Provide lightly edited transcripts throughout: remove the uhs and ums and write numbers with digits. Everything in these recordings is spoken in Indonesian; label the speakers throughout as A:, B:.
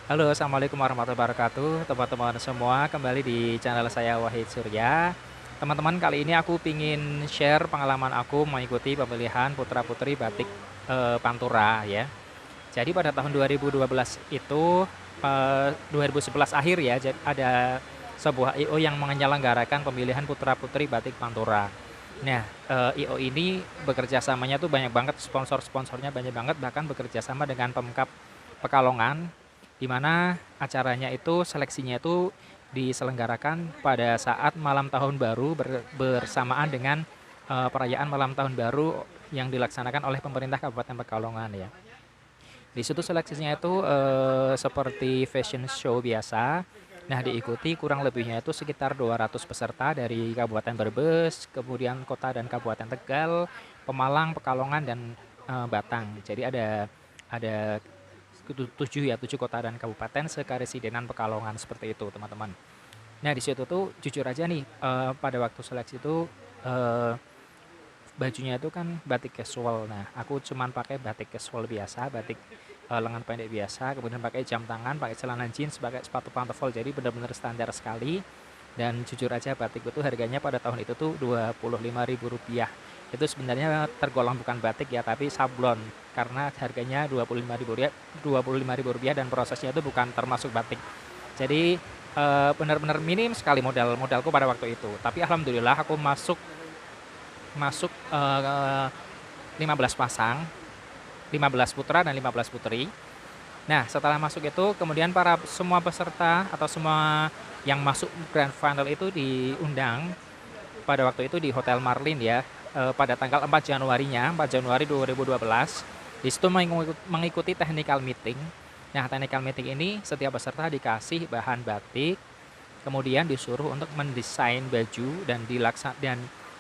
A: Halo, assalamualaikum warahmatullahi wabarakatuh, teman-teman semua. Kembali di channel saya Wahid Surya. Teman-teman, kali ini aku pingin share pengalaman aku mengikuti pemilihan putra-putri batik Pantura ya. Jadi pada tahun 2012 itu 2011 akhir ya, ada sebuah IO yang menyelenggarakan pemilihan putra-putri batik Pantura. Nah, IO ini bekerja samanya tuh banyak banget, sponsor-sponsornya banyak banget, bahkan bekerja sama dengan Pemkab Pekalongan, di mana acaranya itu seleksinya itu diselenggarakan pada saat malam tahun baru bersamaan dengan perayaan malam tahun baru yang dilaksanakan oleh pemerintah Kabupaten Pekalongan ya. Di situ seleksinya itu seperti fashion show biasa. Nah, diikuti kurang lebihnya itu sekitar 200 peserta dari Kabupaten Brebes, kemudian Kota dan Kabupaten Tegal, Pemalang, Pekalongan dan Batang. Jadi ada 7 kota dan kabupaten sekaresidenan Pekalongan seperti itu, teman-teman. Nah, di situ tuh jujur aja nih, pada waktu seleksi itu eh, bajunya itu kan batik casual. Nah, aku cuman pakai batik casual biasa, batik lengan pendek biasa, kemudian pakai jam tangan, pakai celana jeans, pakai sepatu pantofel. Jadi benar-benar standar sekali. Dan jujur aja batik itu harganya pada tahun itu tuh Rp25.000. Itu sebenarnya tergolong bukan batik ya, tapi sablon karena harganya Rp25.000 dan prosesnya itu bukan termasuk batik. Jadi benar-benar minim sekali modalku pada waktu itu. Tapi alhamdulillah aku masuk masuk 15 pasang, 15 putra dan 15 putri. Nah, setelah masuk itu kemudian para semua peserta atau semua yang masuk grand final itu diundang pada waktu itu di Hotel Marlin ya, pada tanggal 4 Januarinya, 4 Januari 2012. Di situ mengikuti technical meeting. Nah, technical meeting ini setiap peserta dikasih bahan batik, kemudian disuruh untuk mendesain baju dan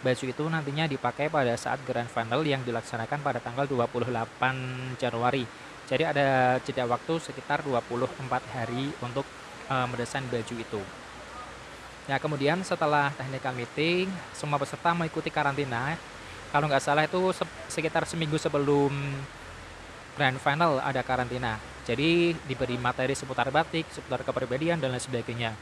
A: baju itu nantinya dipakai pada saat grand final yang dilaksanakan pada tanggal 28 Januari. Jadi ada jeda waktu sekitar 24 hari untuk mendesain baju itu. Nah, kemudian setelah technical meeting, semua peserta mengikuti karantina. Kalau nggak salah itu sekitar seminggu sebelum grand final ada karantina. Jadi diberi materi seputar batik, seputar kepribadian dan lain sebagainya.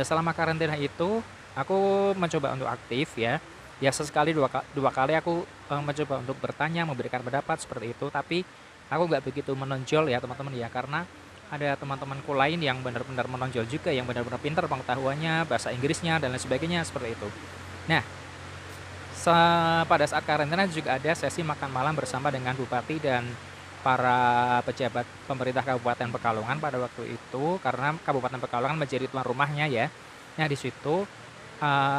A: Selama karantina itu, aku mencoba untuk aktif ya. Ya sesekali dua kali aku mencoba untuk bertanya, memberikan pendapat seperti itu. Tapi aku nggak begitu menonjol ya teman-teman ya, karena ada teman-temanku lain yang benar-benar menonjol juga, yang benar-benar pintar pengetahuannya, bahasa Inggrisnya dan lain sebagainya seperti itu. Nah, pada saat karantina juga ada sesi makan malam bersama dengan Bupati dan para pejabat pemerintah Kabupaten Pekalongan pada waktu itu, karena Kabupaten Pekalongan menjadi tuan rumahnya ya. Nah, di situ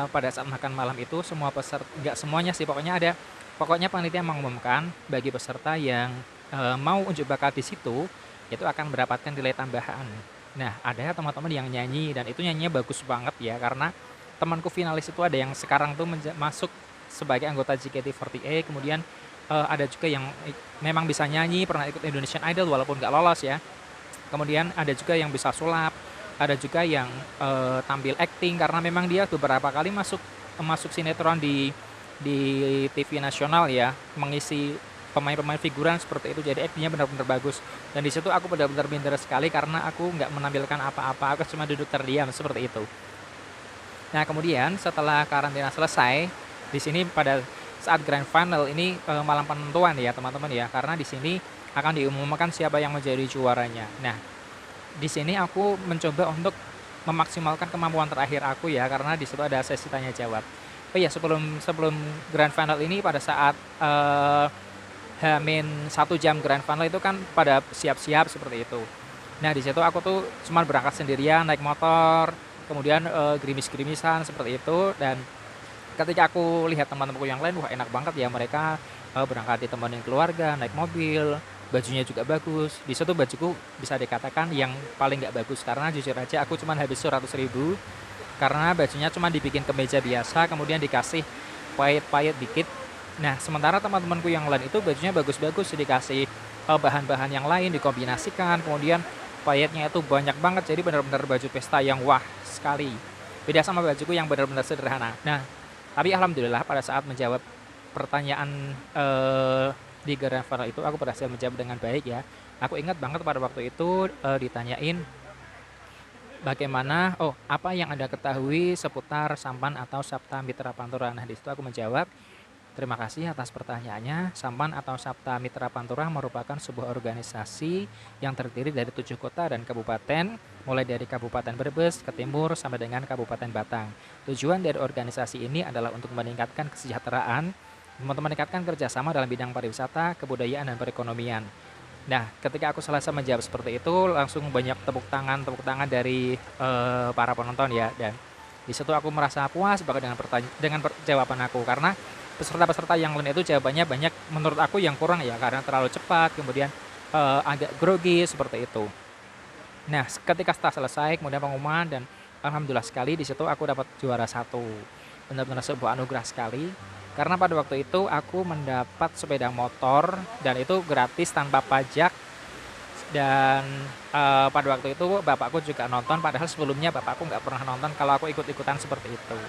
A: pada saat makan malam itu semua peserta, nggak semuanya sih, pokoknya panitia mengumumkan bagi peserta yang mau unjuk bakat di situ itu akan mendapatkan nilai tambahan. Nah, ada teman-teman yang nyanyi dan itu nyanyinya bagus banget ya, karena temanku finalis itu ada yang sekarang tuh masuk sebagai anggota JKT48, kemudian ada juga yang memang bisa nyanyi, pernah ikut Indonesian Idol walaupun nggak lolos ya. Kemudian ada juga yang bisa sulap, ada juga yang tampil acting karena memang dia beberapa kali masuk masuk sinetron di TV nasional ya, mengisi pemain-pemain figuran seperti itu. Jadi actingnya benar-benar bagus. Dan di situ aku benar-benar minder sekali karena aku nggak menampilkan apa-apa, aku cuma duduk terdiam seperti itu. Nah, kemudian setelah karantina selesai, di sini pada saat grand final ini malam penentuan ya teman-teman ya, karena di sini akan diumumkan siapa yang menjadi juaranya. Nah, di sini aku mencoba untuk memaksimalkan kemampuan terakhir aku ya, karena di situ ada sesi tanya jawab. Oh iya, sebelum sebelum grand final ini, pada saat H-1 jam grand final itu kan pada siap-siap seperti itu. Nah, di situ aku tuh cuma berangkat sendirian naik motor, kemudian gerimis-gerimisan seperti itu. Dan ketika aku lihat teman-temanku yang lain, wah enak banget ya, mereka berangkat ditemenin keluarga, naik mobil, bajunya juga bagus. Di situ bajuku bisa dikatakan yang paling nggak bagus, karena jujur aja aku cuma habis 100.000 karena bajunya cuma dibikin kemeja biasa, kemudian dikasih pahit-pahit dikit. Nah, sementara teman-temanku yang lain itu bajunya bagus-bagus, dikasih bahan-bahan yang lain, dikombinasikan, kemudian pahitnya itu banyak banget, jadi benar-benar baju pesta yang wah sekali. Beda sama bajuku yang benar-benar sederhana. Nah, tapi alhamdulillah pada saat menjawab pertanyaan di grand final itu aku berhasil menjawab dengan baik ya. Aku ingat banget pada waktu itu ditanyain bagaimana, oh apa yang Anda ketahui seputar Sampan atau Sapta Mitra Pantura. Nah di situ aku menjawab, terima kasih atas pertanyaannya. Sampan atau Sapta Mitra Pantura merupakan sebuah organisasi yang terdiri dari 7 kota dan kabupaten, mulai dari Kabupaten Brebes ke timur sampai dengan Kabupaten Batang. Tujuan dari organisasi ini adalah untuk meningkatkan kesejahteraan, meningkatkan kerjasama dalam bidang pariwisata, kebudayaan, dan perekonomian. Nah, ketika aku selesai menjawab seperti itu, langsung banyak tepuk tangan dari para penonton ya. Dan di situ aku merasa puas banget dengan jawaban aku, karena peserta-peserta yang lain itu jawabannya banyak menurut aku yang kurang ya, karena terlalu cepat, kemudian agak grogi seperti itu. Nah, ketika setelah selesai, kemudian pengumuman, dan alhamdulillah sekali di situ aku dapat juara satu. Benar-benar sebuah anugerah sekali. Karena pada waktu itu aku mendapat sepeda motor dan itu gratis tanpa pajak, dan pada waktu itu bapakku juga nonton, padahal sebelumnya bapakku nggak pernah nonton kalau aku ikut-ikutan seperti itu.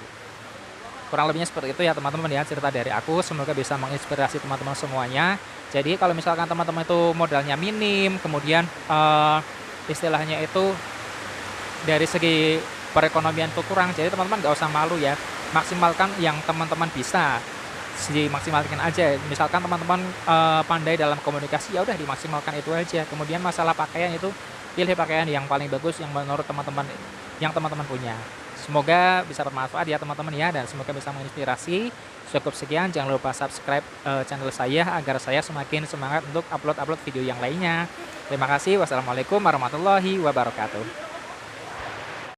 A: Kurang lebihnya seperti itu ya teman-teman ya, cerita dari aku, semoga bisa menginspirasi teman-teman semuanya. Jadi kalau misalkan teman-teman itu modalnya minim, kemudian istilahnya itu dari segi perekonomian itu kurang, jadi teman-teman nggak usah malu ya, maksimalkan yang teman-teman bisa, dimaksimalkan aja. Misalkan teman-teman pandai dalam komunikasi, ya udah dimaksimalkan itu aja. Kemudian masalah pakaian itu, pilih pakaian yang paling bagus yang menurut teman-teman, yang teman-teman punya. Semoga bisa bermanfaat ya teman-teman ya, dan semoga bisa menginspirasi. Cukup sekian, jangan lupa subscribe channel saya agar saya semakin semangat untuk upload-upload video yang lainnya. Terima kasih. Wassalamualaikum warahmatullahi wabarakatuh.